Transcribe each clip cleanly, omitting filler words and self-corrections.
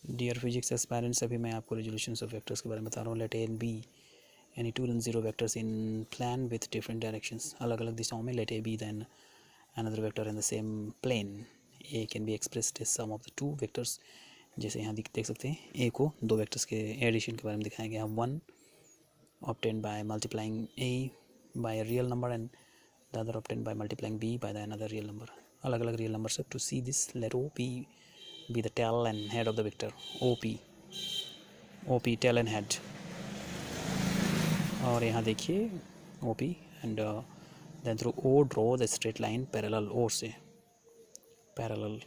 Dear physics aspirants, अभी मैं आपको रेजोल्यूशंस ऑफ वेक्टर्स के बारे में बता रहा हूँ. Let A and B any two non zero vectors in plane with different directions. अलग अलग दिशाओं में let A be then another vector in the same plane. A can be expressed as sum of the two vectors. जैसे यहाँ देख सकते हैं, ए को दो वेक्टर्स के एडिशन के बारे में दिखाया गया है. One obtained by multiplying a by a real number and the other obtained by multiplying b by the another real number. अलग अलग रियल नंबर से. To see this let O P be the tail and head of the vector. OP tail and head. और यहाँ देखिए OP and then through O draw the straight line parallel O से. parallel.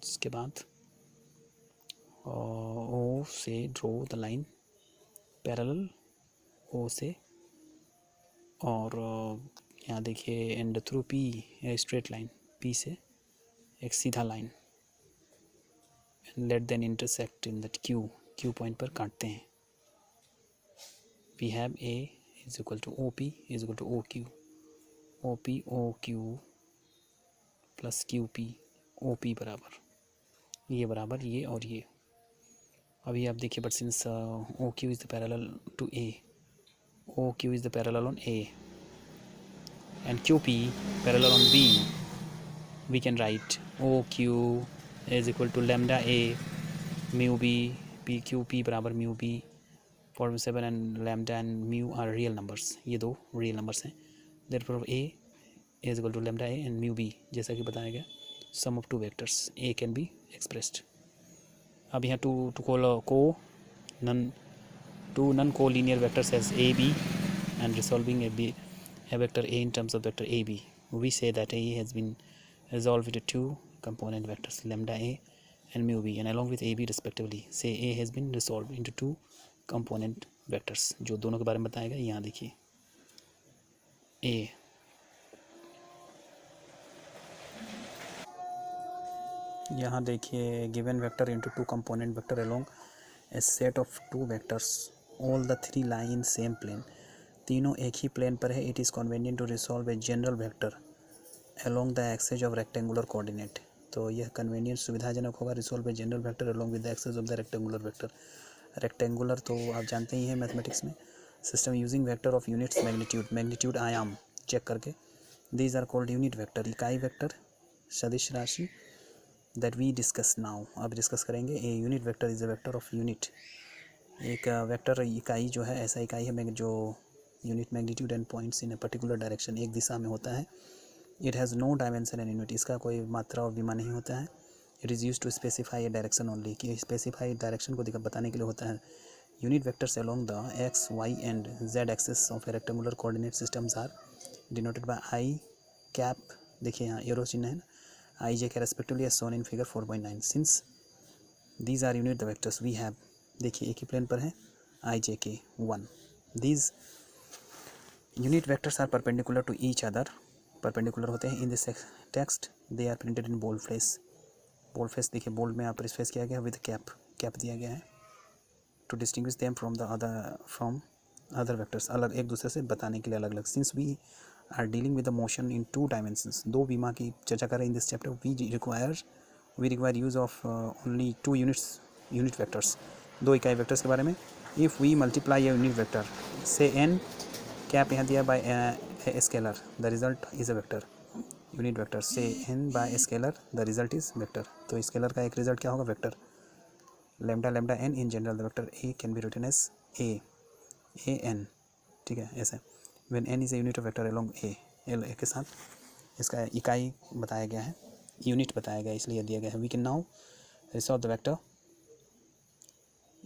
इसके बाद O से draw the line parallel O से. और यहाँ देखिए and through P straight line P से एक सीधा लाइन. Let then intersect in that Q point पर काटते हैं. We have A is equal to OP is equal to OQ. OP OQ plus QP. OP बराबर ये बराबर ये और ये. अभी आप देखिए, but since OQ is the parallel to A, OQ is the parallel on A and QP parallel on B, we can write OQ is equal to lambda A mu B. PQP बराबर mu B. 47 and lambda and mu are real numbers. ये दो real numbers हैं. therefore A is equal to lambda A and mu B. जैसा कि बताया गया, sum of two vectors A can be expressed. अब यहाँ two non-collinear vectors as A B and resolving a vector A in terms of vector AB, we say that A has been resolved into two component vectors lambda A and mu B, and along with AB respectively, say A has been resolved into two component vectors. जो दोनों के बारे में बताएगा, यहाँ देखिए A. यहाँ देखिए given vector into two component vector along a set of two vectors, all the three lie in same plane. तीनों एक ही प्लेन पर है. It is convenient to resolve a general vector along the axes of rectangular coordinate. तो यह convenient सुविधाजनक होगा resolve a general vector along with the axes of the rectangular vector. Rectangular तो आप जानते ही हैं मैथमेटिक्स में. System using vector of units magnitude आयाम चेक करके. These are called unit vector, इकाई वेक्टर, सदिश राशि. दैट वी डिस्कस नाउ, अब डिस्कस करेंगे. A unit vector is a vector of unit. एक वेक्टर इकाई जो है, ऐसा इकाई है जो unit magnitude and points in a particular direction, एक दिशा में होता है. It has no dimension and unit, इसका कोई मात्रा और विमा नहीं होता है. It is use to specify a direction only, कि स्पेसिफाई डायरेक्शन को बताने के लिए होता है. Unit vectors along the X Y and Z axes of A rectangular coordinate systems are denoted by I cap. देखिए यहाँ एरो चिन्ह है, I J K respectively as shown in figure 4.9. Since these are unit the vectors we have, देखिए एक ही plane पर है, I J K 1. These unit vectors are perpendicular to each other, perpendicular होते हैं. In this text they are printed in bold face. Bold face देखिए, bold में आप space किया गया विद कैप दिया गया है to distinguish them from other vectors, अलग एक दूसरे से बताने के लिए अलग अलग. Since we are dealing with the motion in two dimensions, दो विमा की चर्चा कर रहे हैं in this chapter. We require use of only two unit vectors, दो इकाई वेक्टर्स के बारे में. If we multiply a unit vector से एन कैप यहाँ दिया by a scalar, the result is a vector. Unit vector से n by scalar, the result is vector. तो स्केलर का एक रिजल्ट क्या होगा, vector. Lambda n in general the vector A can be written as A n, ठीक है, ऐसे. When n is a unit of vector along A के साथ, इसका इकाई बताया गया है, यूनिट बताया गया है, इसलिए दिया गया है. We can now resolve the vector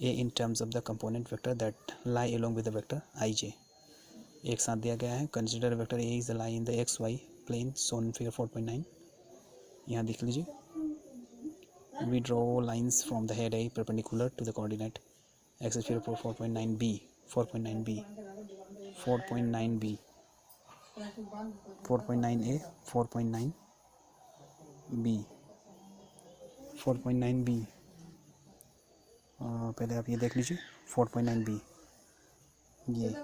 A in terms of the component vector that lie along with the vector I J. एक साथ दिया गया है. Consider vector A is the lie in the X Y plane shown figure 4.9. यहाँ देख लीजिए. We draw lines from the head A perpendicular to the coordinate axes figure 4.9 B 4.9 B 4.9 B 4.9 A 4.9 B 4.9 B. पहले आप ये देख लीजिए 4.9 B, ये